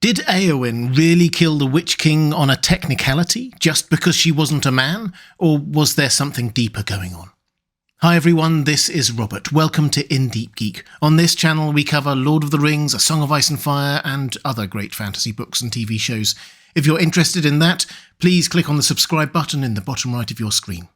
Did Eowyn really kill the Witch King on a technicality, just because she wasn't a man, or was there something deeper going on? Hi everyone, this is Robert. Welcome to Deep Geek. On this channel we cover Lord of the Rings, A Song of Ice and Fire, and other great fantasy books and TV shows. If you're interested in that, please click on the subscribe button in the bottom right of your screen.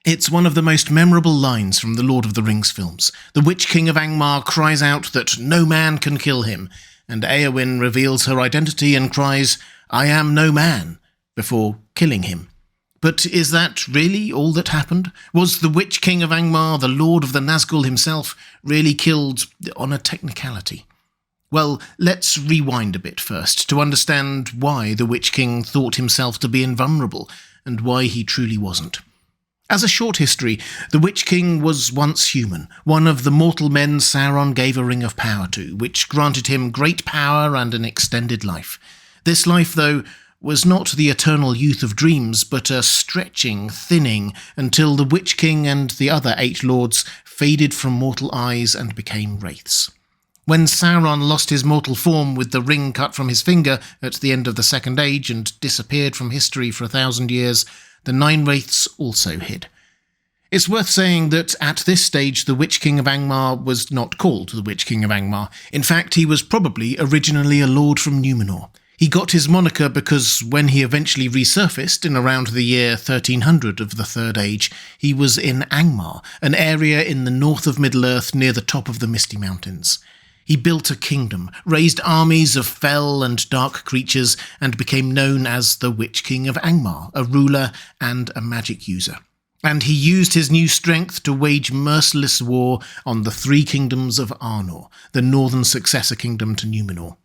It's one of the most memorable lines from the Lord of the Rings films. The Witch King of Angmar cries out that no man can kill him, and Eowyn reveals her identity and cries, "I am no man," before killing him. But is that really all that happened? Was the Witch King of Angmar, the Lord of the Nazgul himself, really killed on a technicality? Well, let's rewind a bit first to understand why the Witch King thought himself to be invulnerable, and why he truly wasn't. As a short history, the Witch King was once human, one of the mortal men Sauron gave a ring of power to, which granted him great power and an extended life. This life, though, was not the eternal youth of dreams, but a stretching, thinning, until the Witch King and the other 8 lords faded from mortal eyes and became wraiths. When Sauron lost his mortal form with the ring cut from his finger at the end of the Second Age and disappeared from history for 1,000 years, the 9 wraiths also hid. It's worth saying that at this stage the Witch King of Angmar was not called the Witch King of Angmar. In fact, he was probably originally a lord from Numenor. He got his moniker because when he eventually resurfaced in around the year 1300 of the Third Age, he was in Angmar, an area in the north of Middle-earth near the top of the Misty Mountains. He built a kingdom, raised armies of fell and dark creatures, and became known as the Witch King of Angmar, a ruler and a magic user. And he used his new strength to wage merciless war on the 3 kingdoms of Arnor, the northern successor kingdom to Numenor.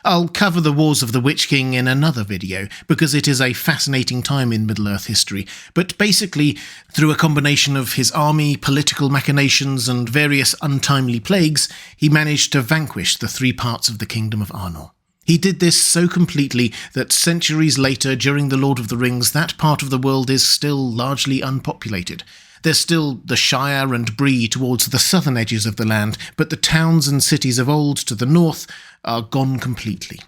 I'll cover the wars of the Witch King in another video, because it is a fascinating time in Middle-earth history, but basically, through a combination of his army, political machinations, and various untimely plagues, he managed to vanquish the 3 parts of the Kingdom of Arnor. He did this so completely that centuries later, during the Lord of the Rings, that part of the world is still largely unpopulated. There's still the Shire and Bree towards the southern edges of the land, but the towns and cities of old to the north are gone completely.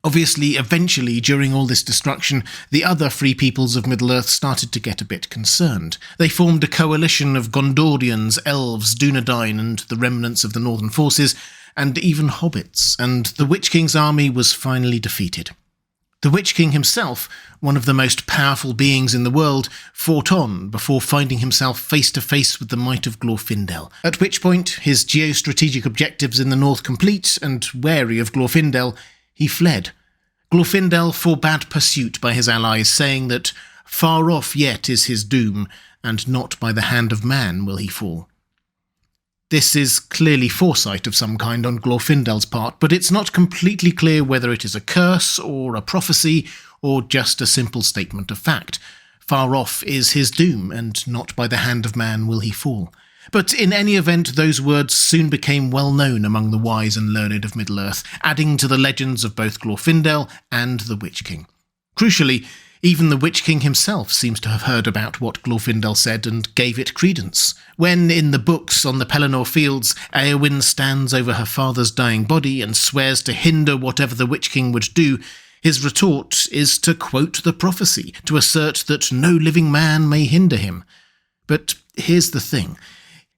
Obviously, eventually, during all this destruction, the other free peoples of Middle-earth started to get a bit concerned. They formed a coalition of Gondorians, elves, Dunedain, and the remnants of the northern forces, and even hobbits, and the Witch King's army was finally defeated. The Witch King himself, one of the most powerful beings in the world, fought on before finding himself face to face with the might of Glorfindel, at which point, his geostrategic objectives in the north complete and wary of Glorfindel, he fled. Glorfindel forbade pursuit by his allies, saying that far off yet is his doom, and not by the hand of man will he fall. This is clearly foresight of some kind on Glorfindel's part, but it's not completely clear whether it is a curse or a prophecy or just a simple statement of fact. Far off is his doom, and not by the hand of man will he fall. But in any event, those words soon became well known among the wise and learned of Middle-earth, adding to the legends of both Glorfindel and the Witch King. Crucially, even the Witch King himself seems to have heard about what Glorfindel said and gave it credence. When, in the books on the Pelennor Fields, Eowyn stands over her father's dying body and swears to hinder whatever the Witch King would do, his retort is to quote the prophecy, to assert that no living man may hinder him. But here's the thing.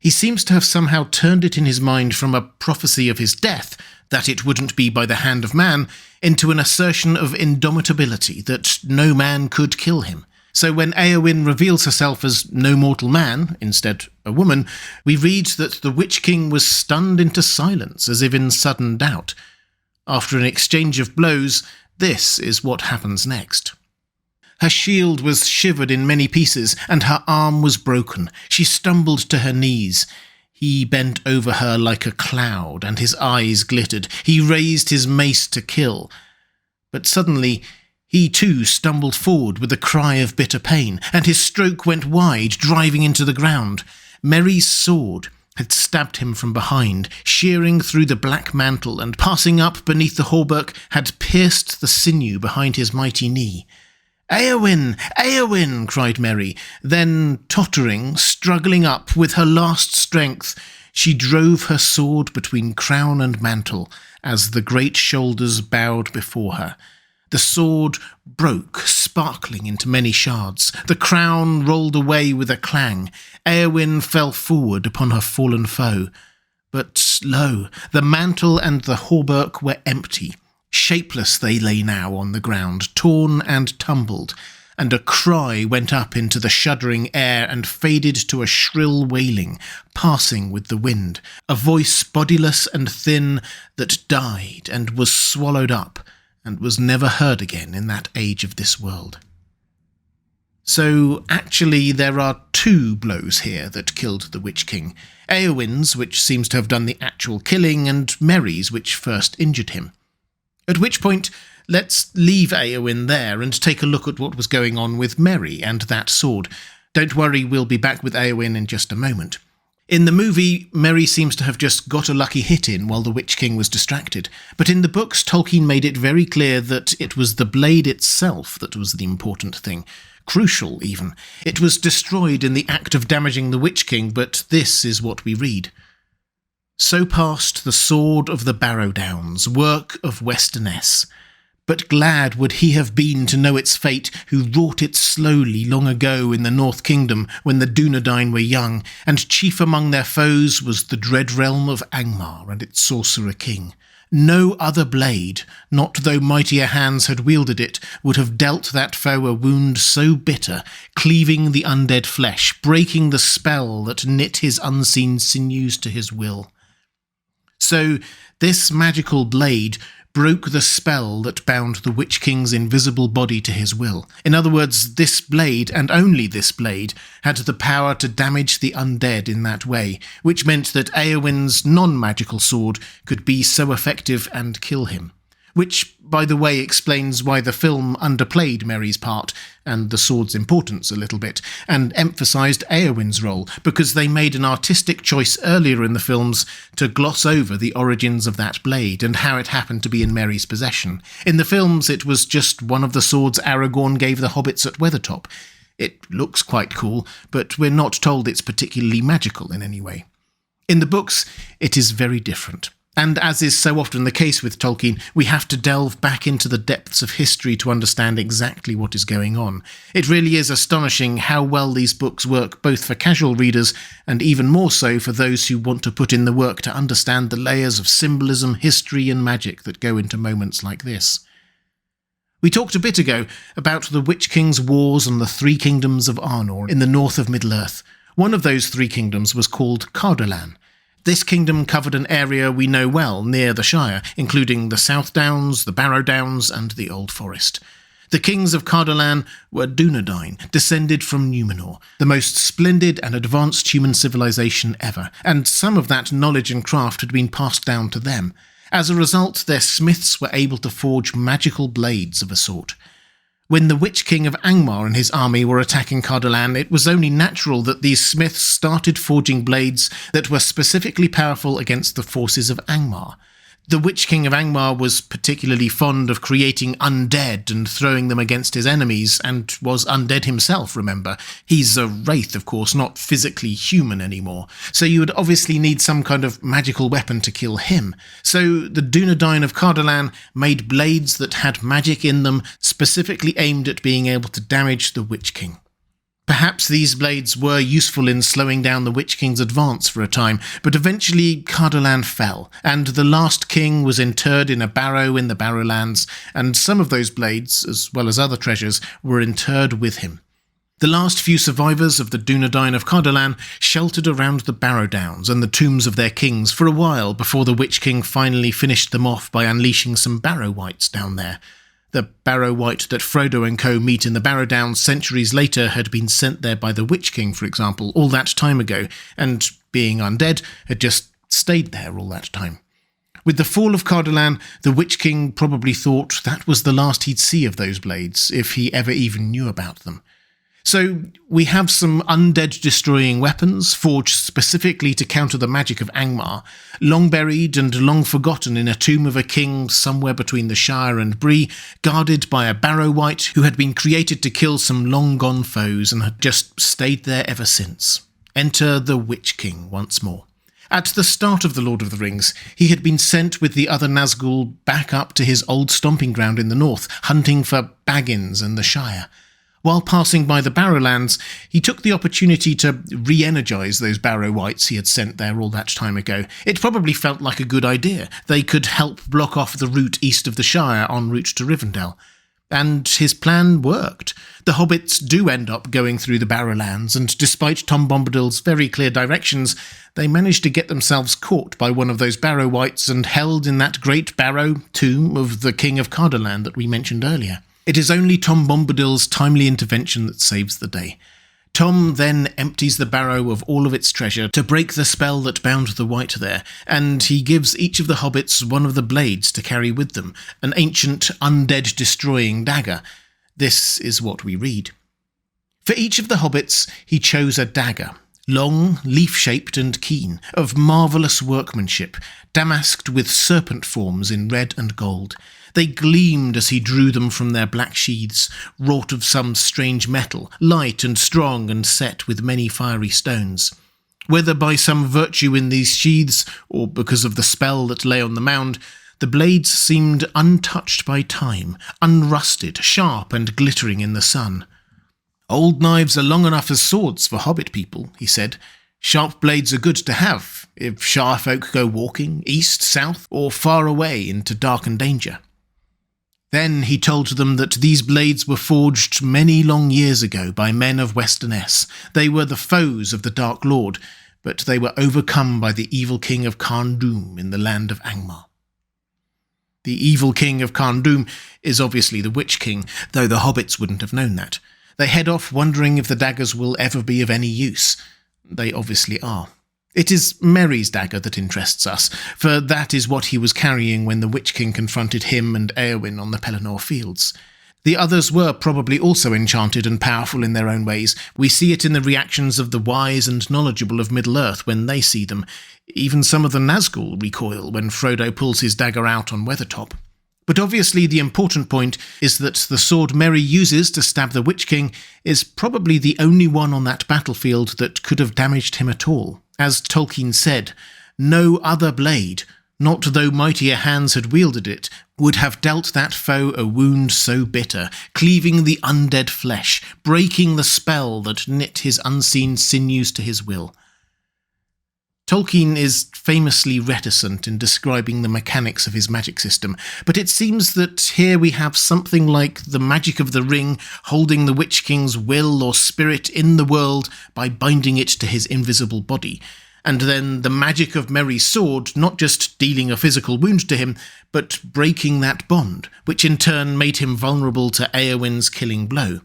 He seems to have somehow turned it in his mind from a prophecy of his death, that it wouldn't be by the hand of man, into an assertion of indomitability, that no man could kill him. So when Eowyn reveals herself as no mortal man, instead a woman, we read that the Witch King was stunned into silence, as if in sudden doubt. After an exchange of blows, this is what happens next. Her shield was shivered in many pieces, and her arm was broken. She stumbled to her knees. He bent over her like a cloud, and his eyes glittered. He raised his mace to kill. But suddenly, he too stumbled forward with a cry of bitter pain, and his stroke went wide, driving into the ground. Merry's sword had stabbed him from behind, shearing through the black mantle, and passing up beneath the hauberk, had pierced the sinew behind his mighty knee. "Eowyn! Eowyn!" cried Merry. Then, tottering, struggling up with her last strength, She drove her sword between crown and mantle as the great shoulders bowed before her. The sword broke, sparkling into many shards. The crown rolled away with a clang. Eowyn fell forward upon her fallen foe. But lo, the mantle and the hauberk were empty. Shapeless they lay now on the ground, torn and tumbled, and a cry went up into the shuddering air and faded to a shrill wailing, passing with the wind, a voice bodiless and thin that died and was swallowed up, and was never heard again in that age of this world. So, actually, there are two blows here that killed the Witch King. Eowyn's, which seems to have done the actual killing, and Merry's, which first injured him. At which point, let's leave Eowyn there and take a look at what was going on with Merry and that sword. Don't worry, we'll be back with Eowyn in just a moment. In the movie, Merry seems to have just got a lucky hit in while the Witch King was distracted, but in the books, Tolkien made it very clear that it was the blade itself that was the important thing. Crucial, even. It was destroyed in the act of damaging the Witch King, but this is what we read. So passed the sword of the Barrow-downs, work of Westernesse. But glad would he have been to know its fate, who wrought it slowly long ago in the North Kingdom, when the Dunedain were young, and chief among their foes was the dread realm of Angmar and its sorcerer king. No other blade, not though mightier hands had wielded it, would have dealt that foe a wound so bitter, cleaving the undead flesh, breaking the spell that knit his unseen sinews to his will. So, this magical blade broke the spell that bound the Witch King's invisible body to his will. In other words, this blade, and only this blade, had the power to damage the undead in that way, which meant that Eowyn's non-magical sword could be so effective and kill him. Which, by the way, explains why the film underplayed Merry's part and the sword's importance a little bit, and emphasised Eowyn's role, because they made an artistic choice earlier in the films to gloss over the origins of that blade and how it happened to be in Merry's possession. In the films, it was just one of the swords Aragorn gave the hobbits at Weathertop. It looks quite cool, but we're not told it's particularly magical in any way. In the books, it is very different. And as is so often the case with Tolkien, we have to delve back into the depths of history to understand exactly what is going on. It really is astonishing how well these books work both for casual readers and even more so for those who want to put in the work to understand the layers of symbolism, history and magic that go into moments like this. We talked a bit ago about the Witch King's wars on the three kingdoms of Arnor in the north of Middle-earth. One of those three kingdoms was called Cardolan. This kingdom covered an area we know well near the Shire, including the South Downs, the Barrow Downs, and the Old Forest. The kings of Cardolan were Dunedain, descended from Numenor, the most splendid and advanced human civilization ever, and some of that knowledge and craft had been passed down to them. As a result, their smiths were able to forge magical blades of a sort. When the Witch King of Angmar and his army were attacking Cardolan, it was only natural that these smiths started forging blades that were specifically powerful against the forces of Angmar. The Witch King of Angmar was particularly fond of creating undead and throwing them against his enemies, and was undead himself, remember. He's a wraith, of course, not physically human anymore, so you would obviously need some kind of magical weapon to kill him. So the Dunedain of Cardolan made blades that had magic in them, specifically aimed at being able to damage the Witch King. Perhaps these blades were useful in slowing down the Witch King's advance for a time, but eventually Cardolan fell, and the last king was interred in a barrow in the Barrowlands, and some of those blades, as well as other treasures, were interred with him. The last few survivors of the Dunedain of Cardolan sheltered around the Barrow Downs and the tombs of their kings for a while before the Witch King finally finished them off by unleashing some Barrow-wights down there. The Barrow-wight that Frodo and co meet in the Barrow Downs centuries later had been sent there by the Witch King, for example, all that time ago, and, being undead, had just stayed there all that time. With the fall of Cardolan, the Witch King probably thought that was the last he'd see of those blades, if he ever even knew about them. So we have some undead-destroying weapons, forged specifically to counter the magic of Angmar, long buried and long forgotten in a tomb of a king somewhere between the Shire and Bree, guarded by a Barrow-wight who had been created to kill some long-gone foes and had just stayed there ever since. Enter the Witch King once more. At the start of The Lord of the Rings, he had been sent with the other Nazgul back up to his old stomping ground in the north, hunting for Baggins and the Shire. While passing by the Barrow-lands, he took the opportunity to re-energise those Barrow-wights he had sent there all that time ago. It probably felt like a good idea. They could help block off the route east of the Shire en route to Rivendell. And his plan worked. The hobbits do end up going through the Barrow-lands, and despite Tom Bombadil's very clear directions, they managed to get themselves caught by one of those Barrow-wights and held in that great Barrow tomb of the King of Cardolan that we mentioned earlier. It is only Tom Bombadil's timely intervention that saves the day. Tom then empties the barrow of all of its treasure to break the spell that bound the wight there, and he gives each of the hobbits one of the blades to carry with them, an ancient, undead-destroying dagger. This is what we read. For each of the hobbits, he chose a dagger, long, leaf-shaped and keen, of marvellous workmanship, damasked with serpent forms in red and gold. They gleamed as he drew them from their black sheaths, wrought of some strange metal, light and strong and set with many fiery stones. Whether by some virtue in these sheaths, or because of the spell that lay on the mound, the blades seemed untouched by time, unrusted, sharp and glittering in the sun. "Old knives are long enough as swords for hobbit people," he said. "Sharp blades are good to have, if Shire folk go walking, east, south, or far away into dark and danger." Then he told them that these blades were forged many long years ago by men of Westernesse. They were the foes of the Dark Lord, but they were overcome by the evil king of Carn Dûm in the land of Angmar. The evil king of Carn Dûm is obviously the Witch King, though the hobbits wouldn't have known that. They head off wondering if the daggers will ever be of any use. They obviously are. It is Merry's dagger that interests us, for that is what he was carrying when the Witch King confronted him and Eowyn on the Pelennor fields. The others were probably also enchanted and powerful in their own ways. We see it in the reactions of the wise and knowledgeable of Middle-earth when they see them. Even some of the Nazgul recoil when Frodo pulls his dagger out on Weathertop. But obviously the important point is that the sword Merry uses to stab the Witch King is probably the only one on that battlefield that could have damaged him at all. As Tolkien said, no other blade, not though mightier hands had wielded it, would have dealt that foe a wound so bitter, cleaving the undead flesh, breaking the spell that knit his unseen sinews to his will. Tolkien is famously reticent in describing the mechanics of his magic system, but it seems that here we have something like the magic of the ring holding the Witch King's will or spirit in the world by binding it to his invisible body, and then the magic of Merry's sword not just dealing a physical wound to him, but breaking that bond, which in turn made him vulnerable to Eowyn's killing blow.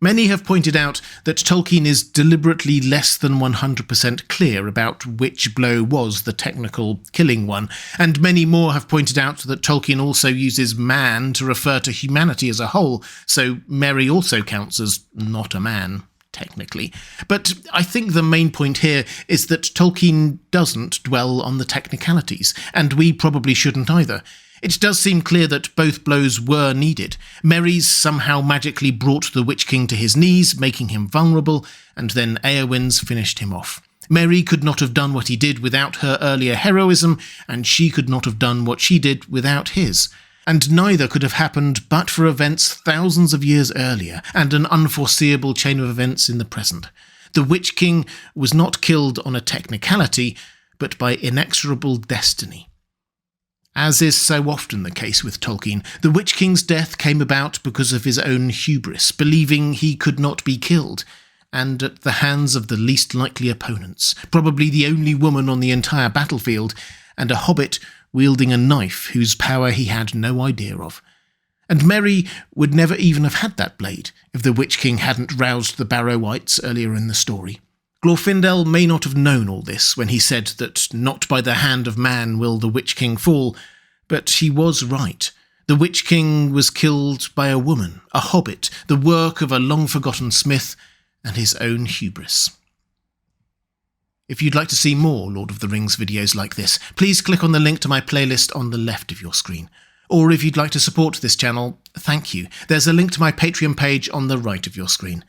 Many have pointed out that Tolkien is deliberately less than 100% clear about which blow was the technical killing one, and many more have pointed out that Tolkien also uses man to refer to humanity as a whole, so Merry also counts as not a man, technically. But I think the main point here is that Tolkien doesn't dwell on the technicalities, and we probably shouldn't either. It does seem clear that both blows were needed. Merry's somehow magically brought the Witch King to his knees, making him vulnerable, and then Eowyn's finished him off. Merry could not have done what he did without her earlier heroism, and she could not have done what she did without his. And neither could have happened but for events thousands of years earlier, and an unforeseeable chain of events in the present. The Witch King was not killed on a technicality, but by inexorable destiny. As is so often the case with Tolkien, the Witch King's death came about because of his own hubris, believing he could not be killed, and at the hands of the least likely opponents, probably the only woman on the entire battlefield, and a hobbit wielding a knife whose power he had no idea of. And Merry would never even have had that blade if the Witch King hadn't roused the Barrow-wights earlier in the story. Glorfindel may not have known all this when he said that not by the hand of man will the Witch King fall, but he was right. The Witch King was killed by a woman, a hobbit, the work of a long-forgotten smith, and his own hubris. If you'd like to see more Lord of the Rings videos like this, please click on the link to my playlist on the left of your screen. Or if you'd like to support this channel, thank you. There's a link to my Patreon page on the right of your screen.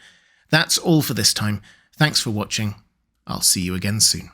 That's all for this time. Thanks for watching. I'll see you again soon.